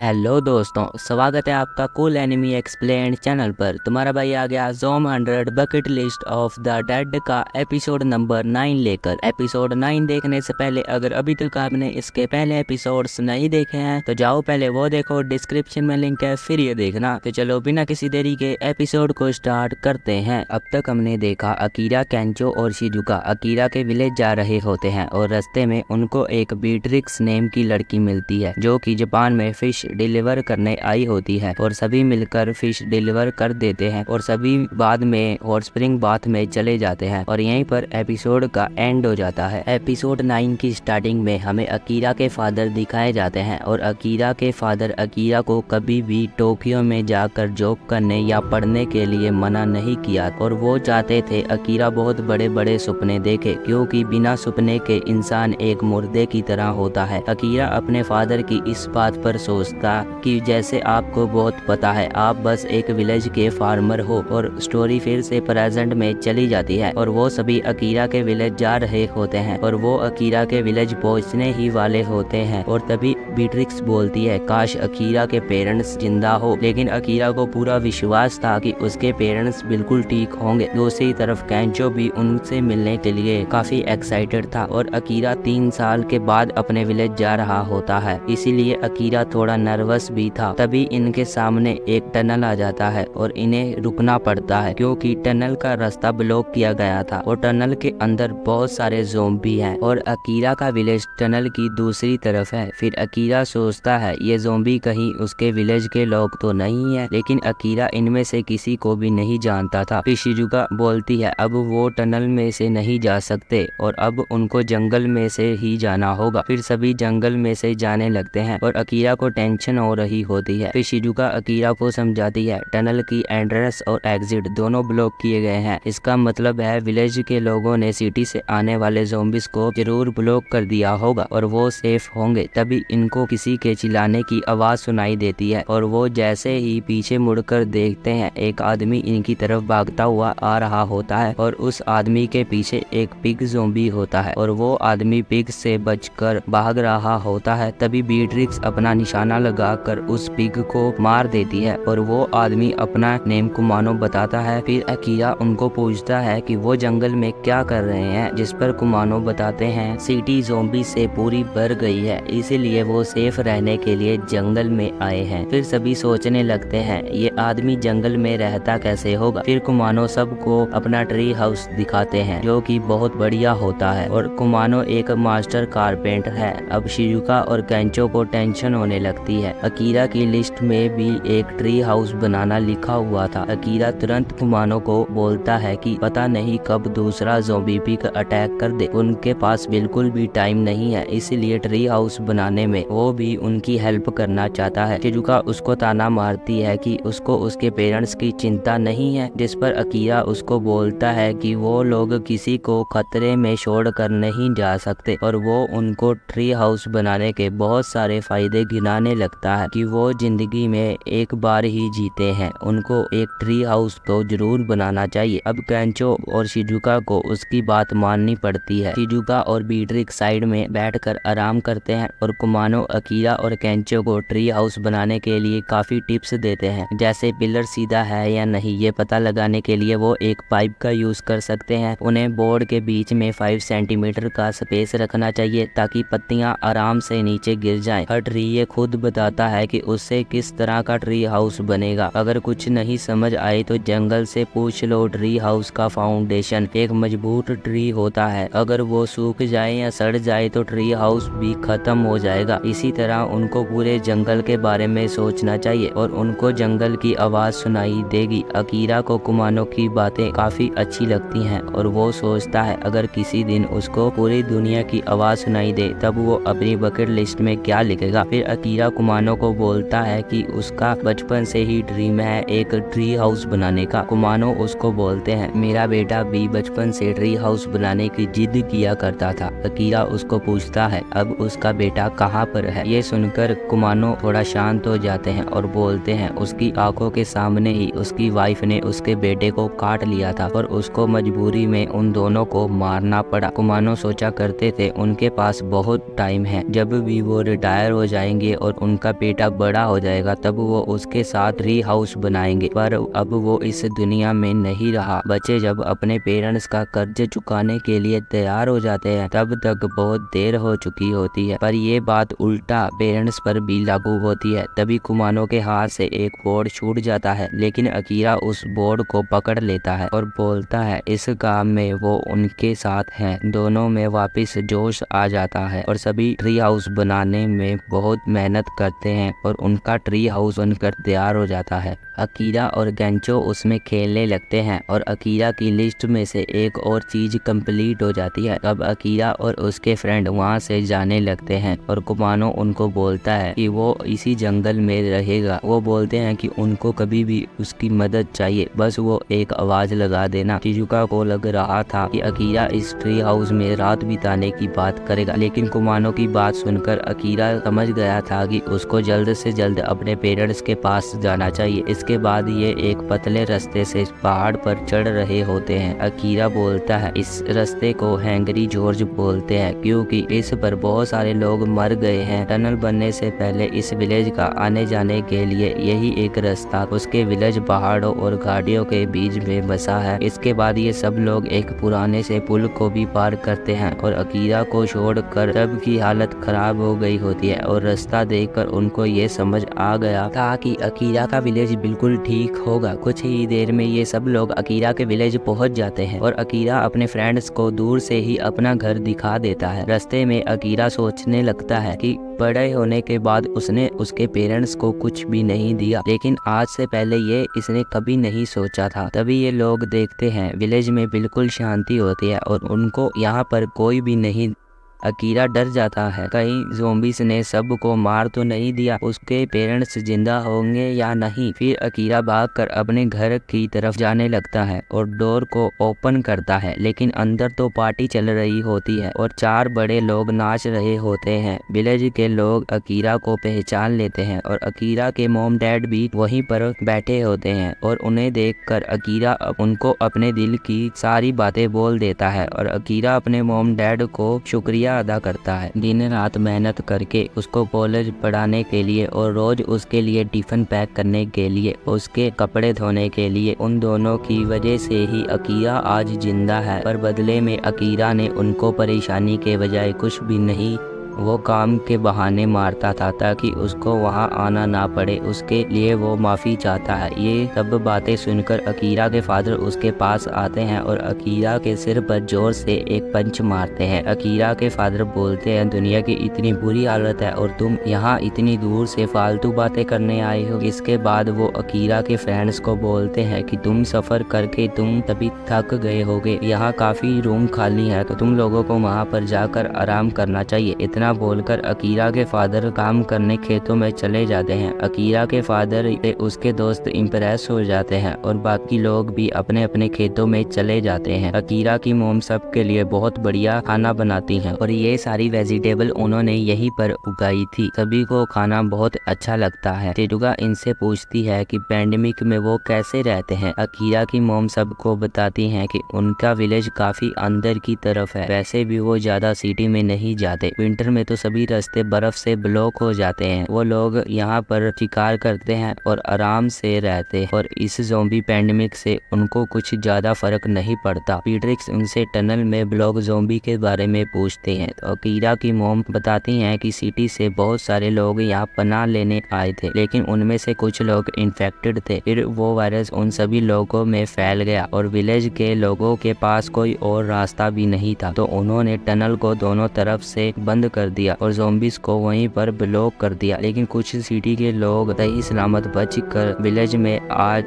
Hello दोस्तों, स्वागत है आपका कूल एनिमी एक्सप्लेन्ड चैनल पर। तुम्हारा भाई आ गया ज़ोम 100 bucket list of the dead का एपिसोड नंबर 9 लेकर। एपिसोड 9 देखने से पहले अगर अभी तक आपने इसके पहले एपिसोड्स नहीं देखे हैं तो जाओ पहले वो देखो, डिस्क्रिप्शन में लिंक है, फिर ये देखना। तो चलो बिना किसी देरी के एपिसोड को स्टार्ट करते हैं। अब तक हमने देखा अकीरा, केंचो और शिजुका अकीरा के विलेज जा रहे होते हैं और रास्ते में उनको एक बीट्रिक्स नेम की लड़की मिलती है जो कि जापान में फिश डिलीवर करने आई होती है और सभी मिलकर फिश डिलीवर कर देते हैं और सभी बाद में हॉट स्प्रिंग बाथ में चले जाते हैं और यहीं पर एपिसोड का एंड हो जाता है। एपिसोड 9 की स्टार्टिंग में हमें अकीरा के फादर दिखाए जाते हैं और अकीरा के फादर अकीरा को कभी भी टोक्यो में जाकर जॉब करने या पढ़ने के लिए मना नहीं किया और वो चाहते थे अकीरा बहुत बड़े बड़े सपने देखे, क्योंकि बिना सपने के इंसान एक मुर्दे की तरह होता है। अकीरा अपने फादर की इस बात पर सोचता कि जैसे आपको बहुत पता है, आप बस एक विलेज के फार्मर हो। और स्टोरी फिर से प्रेजेंट में चली जाती है और वो सभी अकीरा के विलेज जा रहे होते हैं और वो अकीरा के विलेज पहुंचने ही वाले होते हैं और तभी बीट्रिक्स बोलती है काश अकीरा के पेरेंट्स जिंदा हो। लेकिन अकीरा को पूरा विश्वास था कि उसके पेरेंट्स बिल्कुल ठीक होंगे। दूसरी तरफ केंचो भी उनसे मिलने के लिए काफी एक्साइटेड था और अकीरा 3 साल के बाद अपने विलेज जा रहा होता है, इसीलिए अकीरा थोड़ा नर्वस भी था। तभी इनके सामने एक टनल आ जाता है और इन्हें रुकना पड़ता है क्योंकि टनल का रास्ता ब्लॉक किया गया था और टनल के अंदर बहुत सारे ज़ोंबी हैं और अकीरा का विलेज टनल की दूसरी तरफ है। फिर अकीरा सोचता है ये ज़ोंबी कहीं उसके विलेज के लोग तो नहीं है, लेकिन अकीरा इनमें से किसी को भी नहीं जानता था। फिर शिजुका बोलती है अब वो टनल में से नहीं जा सकते और अब उनको जंगल में से ही जाना होगा। फिर सभी जंगल में से जाने लगते हैं और अकीरा को टेंशन हो रही होती है। फिर शिजुका अकीरा को समझाती है टनल की एंट्रेंस और एग्जिट दोनों ब्लॉक किए गए हैं, इसका मतलब है विलेज के लोगों ने सिटी से आने वाले ज़ोंबीज को जरूर ब्लॉक कर दिया होगा और वो सेफ होंगे। तभी इनको किसी के चिल्लाने की आवाज सुनाई देती है और वो जैसे ही पीछे मुड़कर देखते हैं एक आदमी इनकी तरफ भागता हुआ आ रहा होता है और उस आदमी के पीछे एक पिग ज़ोंबी होता है और वो आदमी पिग से बचकर भाग रहा होता है। तभी बीट्रिक्स अपना निशाना लगाकर उस पिग को मार देती है और वो आदमी अपना नेम कुमानो बताता है। फिर अकीरा उनको पूछता है कि वो जंगल में क्या कर रहे हैं, जिस पर कुमानो बताते हैं सिटी ज़ोंबी से पूरी भर गई है, इसीलिए वो सेफ रहने के लिए जंगल में आए हैं। फिर सभी सोचने लगते हैं ये आदमी जंगल में रहता कैसे होगा। फिर कुमानो सबको अपना ट्री हाउस दिखाते हैं जो कि बहुत बढ़िया होता है और कुमानो एक मास्टर कारपेंटर है। अब शिजुका और केंचो को टेंशन होने लगती है। अकीरा की लिस्ट में भी एक ट्री हाउस बनाना लिखा हुआ था। अकीरा तुरंत कुमानो को बोलता है कि पता नहीं कब दूसरा ज़ोंबी पिग अटैक कर दे, उनके पास बिल्कुल भी टाइम नहीं है, इसलिए ट्री हाउस बनाने में वो भी उनकी हेल्प करना चाहता है। शिजुका उसको ताना मारती है कि उसको उसके पेरेंट्स की चिंता नहीं है, जिस पर अकीरा उसको बोलता है कि वो लोग किसी को खतरे में छोड़कर नहीं जा सकते और वो उनको ट्री हाउस बनाने के बहुत सारे फायदे गिनाने लगता है कि वो जिंदगी में एक बार ही जीते हैं, उनको एक ट्री हाउस तो जरूर बनाना चाहिए। अब केंचो और शिजुका को उसकी बात माननी पड़ती है। शिजुका और बीट्रिक्स साइड में बैठकर आराम करते हैं और कुमानो अकीरा और केंचो को ट्री हाउस बनाने के लिए काफी टिप्स देते हैं, जैसे पिलर सीधा है या नहीं ये पता लगाने के लिए वो एक पाइप का यूज कर सकते हैं। उन्हें बोर्ड के बीच में 5 सेंटीमीटर का स्पेस रखना चाहिए ताकि पत्तियां आराम से नीचे गिर जाएं। हर ट्री ये खुद बताता है कि उससे किस तरह का ट्री हाउस बनेगा। अगर कुछ नहीं समझ आए तो जंगल से पूछ लो। ट्री हाउस का फाउंडेशन एक मजबूत ट्री होता है, अगर वो सूख जाए या सड़ जाए तो ट्री हाउस भी खत्म हो जाएगा। इसी तरह उनको पूरे जंगल के बारे में सोचना चाहिए और उनको जंगल की आवाज सुनाई देगी। अकीरा को कुमानो की बातें काफी अच्छी लगती हैं और वो सोचता है अगर किसी दिन उसको पूरी दुनिया की आवाज सुनाई दे तब वो अपनी बकेट लिस्ट में क्या लिखेगा। फिर अकीरा कुमानो को बोलता है कि उसका बचपन से ही ड्रीम है एक ट्री हाउस बनाने का। कुमानो उसको बोलते हैं मेरा बेटा भी बचपन से ट्री हाउस बनाने की जिद किया करता था। अकीरा उसको पूछता है अब उसका बेटा कहाँ पर है। ये सुनकर कुमानो थोड़ा शांत हो जाते हैं और बोलते हैं उसकी आंखों के सामने ही उसकी वाइफ ने उसके बेटे को काट लिया था और उसको मजबूरी में उन दोनों को मारना पड़ा। कुमानो सोचा करते थे उनके पास बहुत टाइम है, जब भी वो रिटायर हो जाएंगे और उनका बेटा बड़ा हो जाएगा तब वो उसके साथ ट्री हाउस बनाएंगे। पर अब वो इस दुनिया में नहीं रहा। बच्चे जब अपने पेरेंट्स का कर्ज चुकाने के लिए तैयार हो जाते हैं तब तक बहुत देर हो चुकी होती है। पर ये बात उल्टा पेरेंट्स पर भी लागू होती है। तभी कुमानो के हाथ से एक बोर्ड छूट जाता है, लेकिन अकीरा उस बोर्ड को पकड़ लेता है और बोलता है इस काम में वो उनके साथ हैं। दोनों में वापस जोश आ जाता है और सभी ट्री हाउस बनाने में बहुत मेहनत करते हैं और उनका ट्री हाउस बनकर तैयार हो जाता है। अकीरा और गेंचो उसमें खेलने लगते हैं और अकीरा की लिस्ट में से एक और चीज कंप्लीट हो जाती है। तब अकीरा और उसके फ्रेंड वहां से जाने लगते हैं और कुमानो उनको बोलता है कि वो इसी जंगल में रहेगा। वो बोलते हैं कि उनको कभी भी उसकी मदद चाहिए, बस वो एक आवाज लगा देना। शिजुका को लग रहा था कि अकीरा इस ट्री हाउस में रात बिताने की बात करेगा, लेकिन कुमानो की बात सुनकर अकीरा समझ गया था कि उसको जल्द से जल्द अपने पेरेंट्स के पास जाना चाहिए। इसके बाद ये एक पतले रास्ते से पहाड़ पर चढ़ रहे होते हैं। अकीरा बोलता है इस रास्ते को हैंगरी जॉर्ज बोलते हैं क्योंकि इस पर बहुत सारे लोग मर गए हैं। टनल बनने से पहले इस विलेज का आने जाने के लिए यही एक रास्ता उसके विलेज पहाड़ों और घाटियों के बीच में बसा है। इसके बाद ये सब लोग एक पुराने से पुल को भी पार करते हैं और अकीरा को छोड़कर सबकी हालत खराब हो गई होती है और रास्ता देखकर उनको ये समझ आ गया था कि अकीरा का विलेज बिल्कुल ठीक होगा। कुछ ही देर में ये सब लोग अकीरा के विलेज पहुंच जाते हैं और अकीरा अपने फ्रेंड्स को दूर से ही अपना घर दिखा देता है। रास्ते में अकीरा सोचने लगता है कि बड़े होने के बाद उसने उसके पेरेंट्स को कुछ भी नहीं दिया, लेकिन आज से पहले ये इसने कभी नहीं सोचा था। तभी ये लोग देखते हैं विलेज में बिल्कुल शांति होती है और उनको यहाँ पर कोई भी नहीं। अकीरा डर जाता है कहीं ज़ोंबीज ने सबको मार तो नहीं दिया, उसके पेरेंट्स जिंदा होंगे या नहीं। फिर अकीरा भागकर अपने घर की तरफ जाने लगता है और डोर को ओपन करता है, लेकिन अंदर तो पार्टी चल रही होती है और 4 बड़े लोग नाच रहे होते हैं। विलेज के लोग अकीरा को पहचान लेते हैं और अकीरा के मॉम डैड भी वहीं पर बैठे होते हैं और उन्हें देखकर अकीरा उनको अपने दिल की सारी बातें बोल देता है और अकीरा अपने मॉम डैड को शुक्रिया अदा करता है। दिन रात मेहनत करके उसको कॉलेज पढ़ाने के लिए और रोज उसके लिए टिफिन पैक करने के लिए, उसके कपड़े धोने के लिए, उन दोनों की वजह से ही अकीरा आज जिंदा है। पर बदले में अकीरा ने उनको परेशानी के बजाय कुछ भी नहीं, वो काम के बहाने मारता था ताकि उसको वहाँ आना ना पड़े। उसके लिए वो माफ़ी चाहता है। ये सब बातें सुनकर अकीरा के फादर उसके पास आते हैं और अकीरा के सिर पर जोर से एक पंच मारते हैं। अकीरा के फादर बोलते हैं दुनिया की इतनी बुरी हालत है और तुम यहाँ इतनी दूर से फालतू बातें करने आए हो। इसके बाद वो अकीरा के फ्रेंड्स को बोलते हैं कि तुम सफ़र करके तुम तभी थक गए होगे, यहाँ काफ़ी रूम खाली है तो तुम लोगों को वहाँ पर जाकर आराम करना चाहिए। इतना बोलकर अकीरा के फादर काम करने खेतों में चले जाते हैं। अकीरा के फादर से उसके दोस्त इम्प्रेस हो जाते हैं और बाकी लोग भी अपने अपने खेतों में चले जाते हैं। अकीरा की मोम सबके लिए बहुत बढ़िया खाना बनाती हैं और ये सारी वेजिटेबल उन्होंने यहीं पर उगाई थी। सभी को खाना बहुत अच्छा लगता है। शिजुका इनसे पूछती है कि पैंडेमिक में वो कैसे रहते हैं। अकीरा की मोम सबको बताती हैं कि उनका विलेज काफी अंदर की तरफ है, वैसे भी वो ज्यादा सिटी में नहीं जाते। विंटर में तो सभी रास्ते बर्फ से ब्लॉक हो जाते हैं। वो लोग यहाँ पर शिकार करते हैं और आराम से रहते हैं और इस ज़ोंबी पैंडेमिक से उनको कुछ ज्यादा फर्क नहीं पड़ता। पीट्रिक्स उनसे टनल में ब्लॉक ज़ोंबी के बारे में पूछते हैं तो अकीरा की मोम बताती हैं कि सिटी से बहुत सारे लोग यहाँ पनाह लेने आए थे, लेकिन उनमें से कुछ लोग इन्फेक्टेड थे। फिर वो वायरस उन सभी लोगों में फैल गया और विलेज के लोगों के पास कोई और रास्ता भी नहीं था, तो उन्होंने टनल को दोनों तरफ से बंद कर दिया और ज़ोंबीज को वहीं पर ब्लॉक कर दिया। लेकिन कुछ सिटी के लोग सही सलामत बच कर विलेज में आज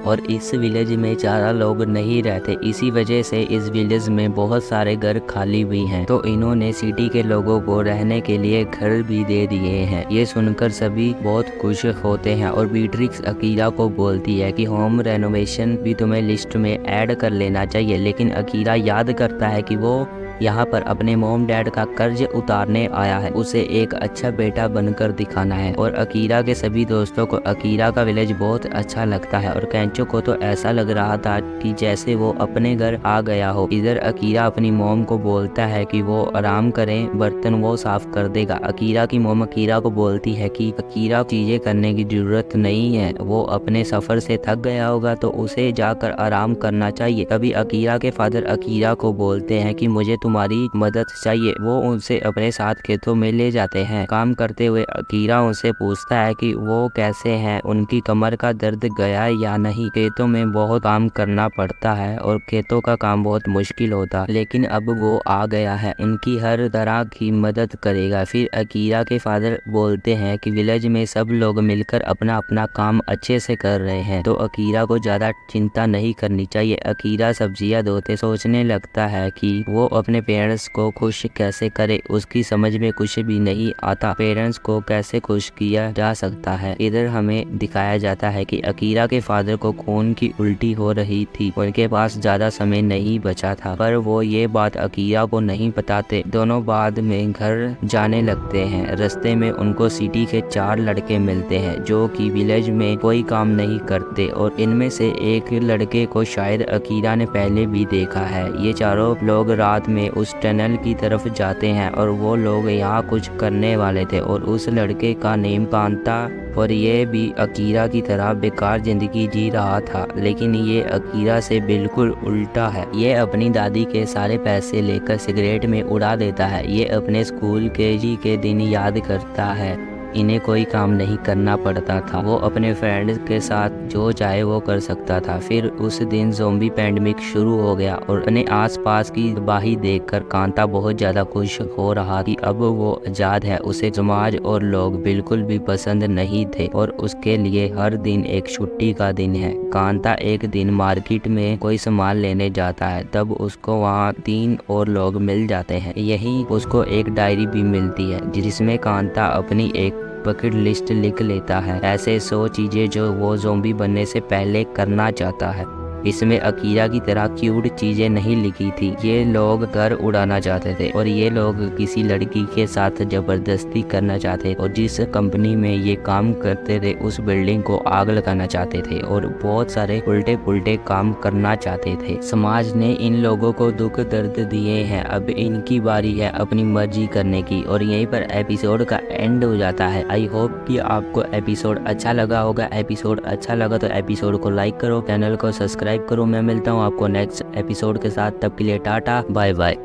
और इस विलेज में ज़्यादा लोग नहीं रहते। इसी वजह से इस विलेज में बहुत सारे घर खाली भी हैं, तो इन्होंने सिटी के लोगों को रहने के लिए घर भी दे दिए हैं। ये सुनकर सभी बहुत खुश होते हैं और बीट्रिक्स अकीरा को बोलती है कि होम रेनोवेशन भी तुम्हें लिस्ट में ऐड कर लेना चाहिए, लेकिन अकीरा याद करता है कि वो यहाँ पर अपने मोम डैड का कर्ज उतारने आया है। उसे एक अच्छा बेटा बनकर दिखाना है। और अकीरा के सभी दोस्तों को अकीरा का विलेज बहुत अच्छा लगता है और केंचो को तो ऐसा लग रहा था कि जैसे वो अपने घर आ गया हो। इधर अकीरा अपनी मोम को बोलता है कि वो आराम करें, बर्तन वो साफ कर देगा। अकीरा की मोम अकीरा को बोलती है कि अकीरा चीजें करने की जरूरत नहीं है, वो अपने सफर से थक गया होगा तो उसे जाकर आराम करना चाहिए। तभी अकीरा के फादर अकीरा को बोलते हैं कि मुझे तुम्हारी मदद चाहिए। वो उनसे अपने साथ खेतों में ले जाते हैं। काम करते हुए अकीरा उनसे पूछता है कि वो कैसे हैं, उनकी कमर का दर्द गया या नहीं। खेतों में बहुत काम करना पड़ता है और खेतों का काम बहुत मुश्किल होता, लेकिन अब वो आ गया है, उनकी हर तरह की मदद करेगा। फिर अकीरा के फादर बोलते हैं कि विलेज में सब लोग मिलकर अपना अपना काम अच्छे से कर रहे हैं, तो अकीरा को ज्यादा चिंता नहीं करनी चाहिए। अकीरा सब्जियां धोते सोचने लगता है कि वो अपने पेरेंट्स को खुश कैसे करे। उसकी समझ में कुछ भी नहीं आता पेरेंट्स को कैसे खुश किया जा सकता है। इधर हमें दिखाया जाता है कि अकीरा के फादर को खून की उल्टी हो रही थी, उनके पास ज्यादा समय नहीं बचा था, पर वो ये बात अकीरा को नहीं बताते। दोनों बाद में घर जाने लगते हैं। रास्ते में उनको सिटी के 4 लड़के मिलते हैं जो कि विलेज में कोई काम नहीं करते और इनमें से एक लड़के को शायद अकीरा ने पहले भी देखा है। ये चारों लोग रात में उस टनल की तरफ जाते हैं और वो लोग यहाँ कुछ करने वाले थे और उस लड़के का नेम कांता और ये भी अकीरा की तरह बेकार जिंदगी जी रहा था, लेकिन ये अकीरा से बिल्कुल उल्टा है। ये अपनी दादी के सारे पैसे लेकर सिगरेट में उड़ा देता है। ये अपने स्कूल के दिन याद करता है, इन्हें कोई काम नहीं करना पड़ता था, वो अपने फ्रेंड्स के साथ जो चाहे वो कर सकता था। फिर उस दिन ज़ोंबी पैंडेमिक शुरू हो गया और अपने आसपास की तबाही देखकर कांता बहुत ज़्यादा खुश हो रहा कि अब वो आज़ाद है। उसे समाज और लोग बिल्कुल भी पसंद नहीं थे और उसके लिए हर दिन एक छुट्टी का दिन है। कांता एक दिन मार्केट में कोई सामान लेने जाता है, तब उसको वहाँ 3 और लोग मिल जाते हैं। यहीं उसको एक डायरी भी मिलती है जिसमें कांता अपनी एक बकेट लिस्ट लिख लेता है, ऐसे 100 चीजें जो वो ज़ोंबी बनने से पहले करना चाहता है। इसमें अकीरा की तरह क्यूट चीजें नहीं लिखी थी। ये लोग घर उड़ाना चाहते थे और ये लोग किसी लड़की के साथ जबरदस्ती करना चाहते और जिस कंपनी में ये काम करते थे उस बिल्डिंग को आग लगाना चाहते थे और बहुत सारे उल्टे पुल्टे काम करना चाहते थे। समाज ने इन लोगों को दुख दर्द दिए हैं, अब इनकी बारी है अपनी मर्जी करने की। और यहीं पर एपिसोड का एंड हो जाता है। आई होप कि आपको एपिसोड अच्छा लगा होगा। एपिसोड अच्छा लगा तो एपिसोड को लाइक करो, चैनल को सब्सक्राइब करो। मैं मिलता हूँ आपको नेक्स्ट एपिसोड के साथ, तब के लिए टाटा बाय बाय।